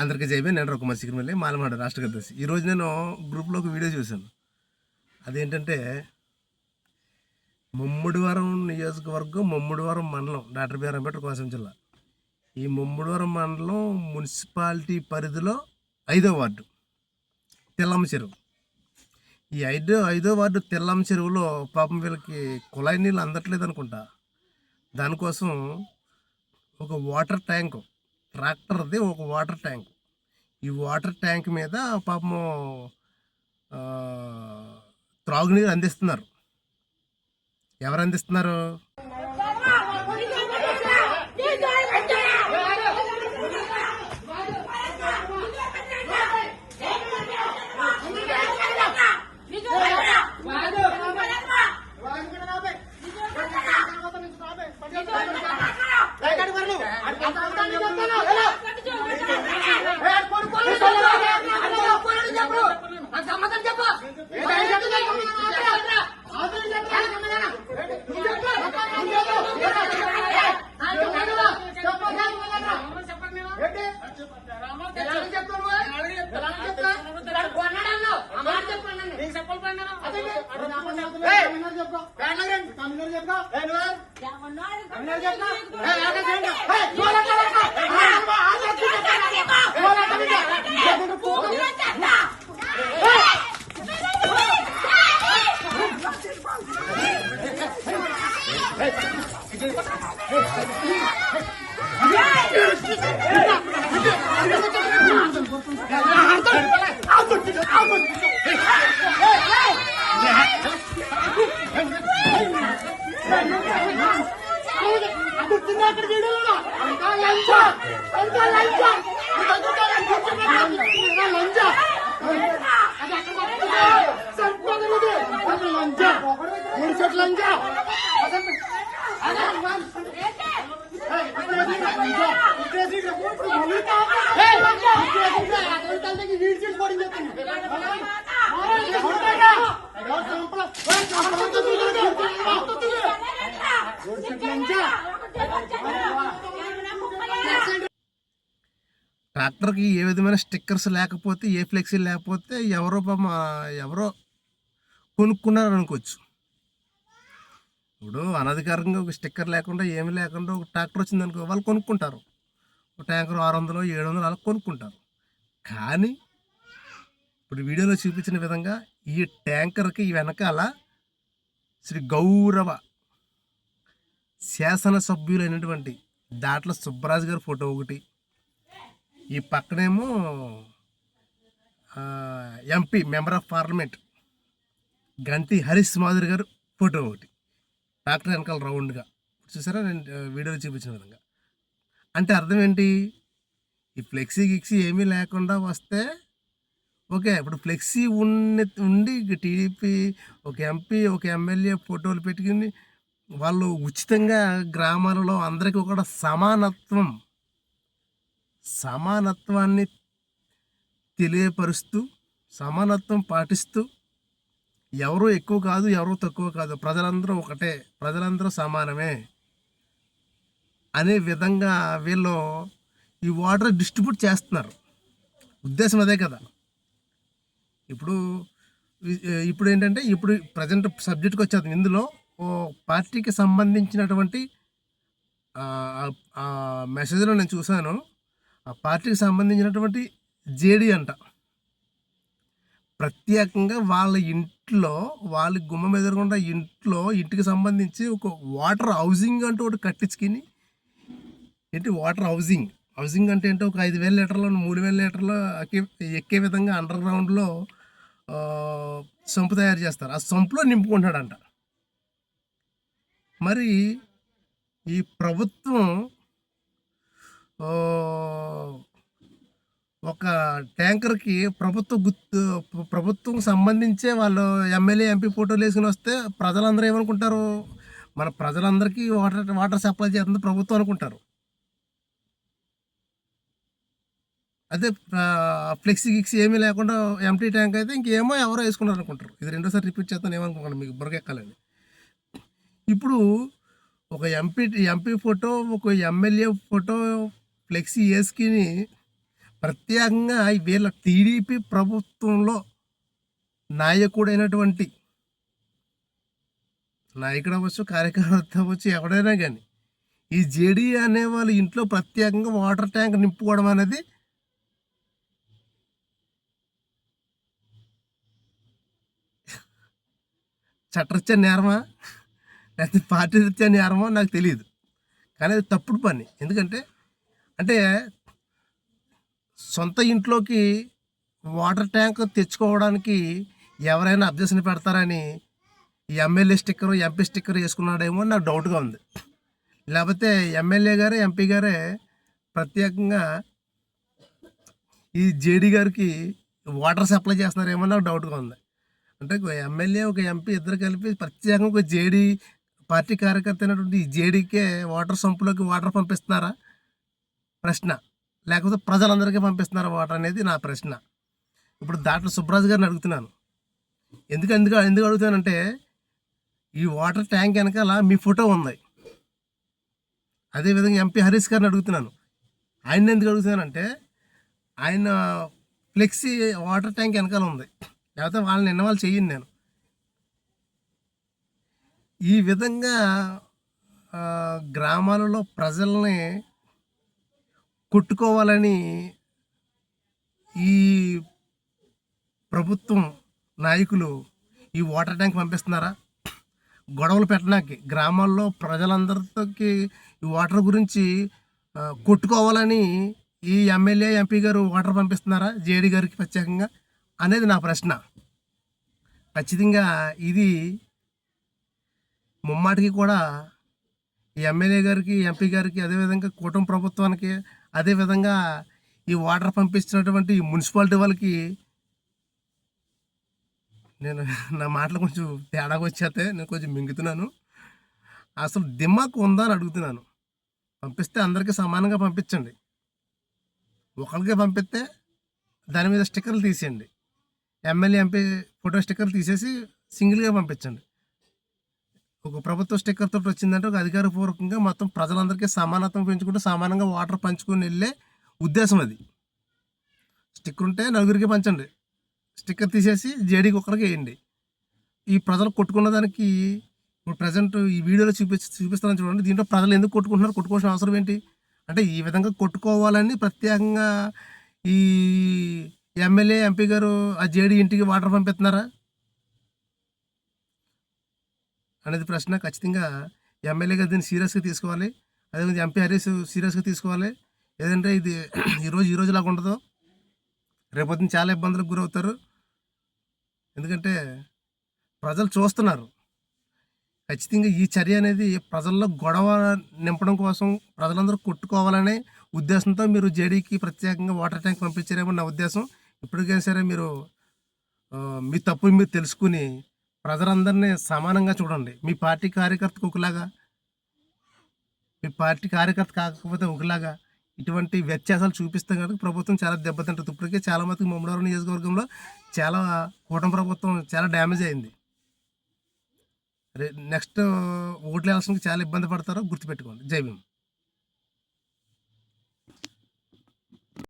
అందరికీ జైబే. నేను రఘుమార్ సిగ్నమల్లి మాలమాడ రాష్ట్ర కార్యదర్శి. ఈరోజు నేను గ్రూప్లో ఒక వీడియో చూశాను. అదేంటంటే ముమ్మిడివరం నియోజకవర్గం, ముమ్మిడివరం మండలం, డాక్టర్ బిఆర్ అంబేద్కర్ కోనసీమ జిల్లా. ఈ ముమ్మిడివరం మండలం మున్సిపాలిటీ పరిధిలో 5వ వార్డు తెల్లమ్మ చెరువు. ఈ ఐదో వార్డు తెల్లమ్మ చెరువులో పాపం వీళ్ళకి కుళాయి నీళ్ళు అందట్లేదు అనుకుంటా. దానికోసం ఒక వాటర్ ట్యాంకు, ట్రాక్టర్ది ఒక వాటర్ ట్యాంక్. ఈ వాటర్ ట్యాంక్ మీద పాపము త్రాగునీరు అందిస్తున్నారు. ఎవరు అందిస్తున్నారు? ట్రాక్టర్కి ఏ విధమైన స్టిక్కర్స్ లేకపోతే, ఏ ఫ్లెక్సీ లేకపోతే ఎవరో కొనుక్కున్నారు అనుకోవచ్చు. ఇప్పుడు అనధికారంగా ఒక స్టిక్కర్ లేకుండా, ఏమి లేకుండా ఒక ట్రాక్టర్ వచ్చిందనుకో, వాళ్ళు కొనుక్కుంటారు. ఒక ట్యాంకర్ 600, 700 అలా కొనుక్కుంటారు. కానీ ఇప్పుడు వీడియోలో చూపించిన విధంగా ఈ ట్యాంకర్కి వెనకాల శ్రీ గౌరవ శాసనసభ్యులైనటువంటి దాట్ల సుబ్బరాజు గారి ఫోటో ఒకటి, ఈ పక్కనేమో ఎంపీ మెంబర్ ఆఫ్ పార్లమెంట్ గంటి హరీష్ మాధురి గారు ఫోటో ఒకటి, ట్రాక్టర్ వెనకాల రౌండ్గా చూసారా నేను వీడియోలో చూపించిన విధంగా. అంటే అర్థం ఏంటి? ఈ ఫ్లెక్సీ గిక్సీ ఏమీ లేకుండా వస్తే ఓకే. ఇప్పుడు ఫ్లెక్సీ ఉండి టీడీపీ ఒక ఎంపీ, ఒక ఎమ్మెల్యే ఫోటోలు పెట్టుకుని వాళ్ళు ఉచితంగా గ్రామాలలో అందరికీ కూడా సమానత్వాన్ని తెలియపరుస్తూ, సమానత్వం పాటిస్తూ, ఎవరు ఎక్కువ కాదు, ఎవరు తక్కువ కాదు, ప్రజలందరూ ఒకటే, ప్రజలందరూ సమానమే అనే విధంగా వీళ్ళు ఈ వాటర్ డిస్ట్రిబ్యూట్ చేస్తున్నారు. ఉద్దేశం అదే కదా. ఇప్పుడు ఏంటంటే, ఇప్పుడు ప్రజెంట్ సబ్జెక్ట్కి వచ్చేది. ఇందులో ఓ పార్టీకి సంబంధించినటువంటి మెసేజ్లో నేను చూశాను. ఆ పార్టీకి సంబంధించినటువంటి జేడీ అంట ప్రత్యేకంగా వాళ్ళ ఇంట్లో, వాళ్ళ గుమ్మం ఎదురుగుండా ఇంటికి సంబంధించి ఒక వాటర్ హౌసింగ్ అంటూ ఒకటి కట్టించుకుని, ఏంటి వాటర్ హౌసింగ్ అంటే ఏంటో, ఒక 5,000 లీటర్లు 3,000 లీటర్లు ఎక్కే విధంగా అండర్ గ్రౌండ్లో సంపు తయారు చేస్తారు. ఆ సంపులో నింపుకుంటాడంట. మరి ఈ ప్రభుత్వం ఒక ట్యాంకర్కి ప్రభుత్వం సంబంధించే వాళ్ళు ఎమ్మెల్యే, ఎంపీ ఫోటోలు వేసుకుని వస్తే ప్రజలందరూ ఏమనుకుంటారు? మన ప్రజలందరికీ వాటర్ సప్లై చేస్తుంది ప్రభుత్వం అనుకుంటారు. అదే ఫ్లెక్సీ గిక్సీ ఏమీ లేకుండా ఎంటీ ట్యాంక్ అయితే ఇంకేమో ఎవరో వేసుకున్నారు అనుకుంటారు. ఇది రెండోసారి రిపీట్ చేస్తాను, ఏమనుకోండి, మీకు బుర్రకెక్కాలండి. ఇప్పుడు ఒక ఎంపీ ఫోటో, ఒక ఎమ్మెల్యే ఫోటో ఫ్లెక్సీ వేసుకుని ప్రత్యేకంగా వీళ్ళ టీడీపీ ప్రభుత్వంలో నాయకుడైనటువంటి నాయకుడు అవ్వచ్చు, కార్యకర్త అవ్వచ్చు, ఎవడైనా కానీ ఈ జేడీ అనే వాళ్ళు ఇంట్లో ప్రత్యేకంగా వాటర్ ట్యాంక్ నింపుకోవడం అనేది చట్టరీత్యా నేరమా లేకపోతే పార్టీ రీత్యా నేరమో నాకు తెలియదు. కానీ అది తప్పుడు పని. ఎందుకంటే అంటే సొంత ఇంట్లోకి వాటర్ ట్యాంక్ తెచ్చుకోవడానికి ఎవరైనా అబ్జెక్షన్ పెడతారని ఈ ఎమ్మెల్యే స్టిక్కరు, ఎంపీ స్టిక్కర్ వేసుకున్నాడేమో నాకు డౌట్గా ఉంది. లేకపోతే ఎమ్మెల్యే గారే, ఎంపీ గారే ప్రత్యేకంగా ఈ జేడీ గారికి వాటర్ సప్లై చేస్తున్నారేమో నాకు డౌట్గా ఉంది. అంటే ఒక ఎమ్మెల్యే, ఒక ఎంపీ ఇద్దరు కలిపి ప్రత్యేకంగా ఒక జేడీ పార్టీ కార్యకర్త అయినటువంటి ఈ జేడీకే వాటర్ సంపులోకి వాటర్ పంపిస్తున్నారా ప్రశ్న, లేకపోతే ప్రజలందరికీ పంపిస్తున్నారా వాటర్ అనేది నా ప్రశ్న. ఇప్పుడు దాంట్లో సుబ్రాజు గారిని అడుగుతున్నాను. ఎందుకు ఎందుకు ఎందుకు అడుగుతానంటే ఈ వాటర్ ట్యాంక్ వెనకాల మీ ఫోటో ఉంది. అదేవిధంగా ఎంపీ హరీష్ గారిని అడుగుతున్నాను. ఆయన ఎందుకు అడుగుతున్నానంటే ఆయన ఫ్లెక్సీ వాటర్ ట్యాంక్ వెనకాల ఉంది. లేకపోతే వాళ్ళని ఇన్వాల్వ్ చెయ్యను నేను. ఈ విధంగా గ్రామాలలో ప్రజల్ని కొట్టుకోవాలని ఈ ప్రభుత్వం నాయకులు ఈ వాటర్ ట్యాంక్ పంపిస్తున్నారా? గొడవలు పెట్టడానికి గ్రామాల్లో ప్రజలందరితోకి ఈ వాటర్ గురించి కొట్టుకోవాలని ఈ ఎమ్మెల్యే, ఎంపీ గారు వాటర్ పంపిస్తున్నారా జేడీ గారికి ప్రత్యేకంగా అనేది నా ప్రశ్న. ఖచ్చితంగా ఇది ముమ్మాటికి కూడా ఈ ఎమ్మెల్యే గారికి, ఎంపీ గారికి, అదేవిధంగా కూటమి ప్రభుత్వానికి, అదేవిధంగా ఈ వాటర్ పంపిస్తున్నటువంటి ఈ మున్సిపాలిటీ వాళ్ళకి నేను నా మాటలు కొంచెం తేడాగా వచ్చేస్తే నేను కొంచెం మింగుతున్నాను. అసలు దిమాక్ ఉందా అని అడుగుతున్నాను. పంపిస్తే అందరికీ సమానంగా పంపించండి. ఒకరికే పంపిస్తే దాని మీద స్టిక్కర్లు తీసేయండి. ఎమ్మెల్యే, ఎంపీ ఫోటో స్టిక్కర్లు తీసేసి సింగిల్గా పంపించండి. ఒక ప్రభుత్వ స్టిక్కర్ తోటి వచ్చిందంటే ఒక అధికారపూర్వకంగా మొత్తం ప్రజలందరికీ సమానత్వం పెంచుకుంటూ సమానంగా వాటర్ పంచుకొని వెళ్ళే ఉద్దేశం అది. స్టిక్కర్ ఉంటే నలుగురికి పంచండి, స్టిక్కర్ తీసేసి జేడీకి ఒక్కరికి వేయండి. ఈ ప్రజలు కొట్టుకున్న దానికి ఇప్పుడు ప్రజెంట్ ఈ వీడియోలో చూపిస్తానని చూడండి. దీంట్లో ప్రజలు ఎందుకు కొట్టుకుంటున్నారు, కొట్టుకోవాల్సిన అవసరం ఏంటి అంటే ఈ విధంగా కొట్టుకోవాలని ప్రత్యేకంగా ఈ ఎమ్మెల్యే, ఎంపీ గారు ఆ జేడీ ఇంటికి వాటర్ పంపిస్తున్నారా అనేది ప్రశ్న. ఖచ్చితంగా ఎమ్మెల్యే గారు దీన్ని సీరియస్గా తీసుకోవాలి. అదేవిధంగా ఎంపీ హరీష్ సీరియస్గా తీసుకోవాలి. ఏదంటే ఇది ఈరోజు లాగా ఉండదు, రేపొద్దున చాలా ఇబ్బందులకు గురవుతారు. ఎందుకంటే ప్రజలు చూస్తున్నారు. ఖచ్చితంగా ఈ చర్య అనేది ప్రజల్లో గొడవ నింపడం కోసం, ప్రజలందరూ కొట్టుకోవాలనే ఉద్దేశంతో మీరు జేడీకి ప్రత్యేకంగా వాటర్ ట్యాంక్ పంపించారేమో నా ఉద్దేశం. ఇప్పటికైనా సరే మీరు మీ తప్పు మీరు తెలుసుకుని ప్రజలందరినీ సమానంగా చూడండి. మీ పార్టీ కార్యకర్తకు ఒకలాగా, మీ పార్టీ కార్యకర్త కాకపోతే ఒకలాగా ఇటువంటి వ్యత్యాసాలు చూపిస్తే కనుక ప్రభుత్వం చాలా దెబ్బతింటుంది. ఇప్పటికే చాలా మందికి ముమ్మడివరం నియోజకవర్గంలో చాలా కూటమి ప్రభుత్వం చాలా డ్యామేజ్ అయింది. నెక్స్ట్ ఓట్లు వేయాల్సిన చాలా ఇబ్బంది పడతారో గుర్తుపెట్టుకోండి. జై భీమ్.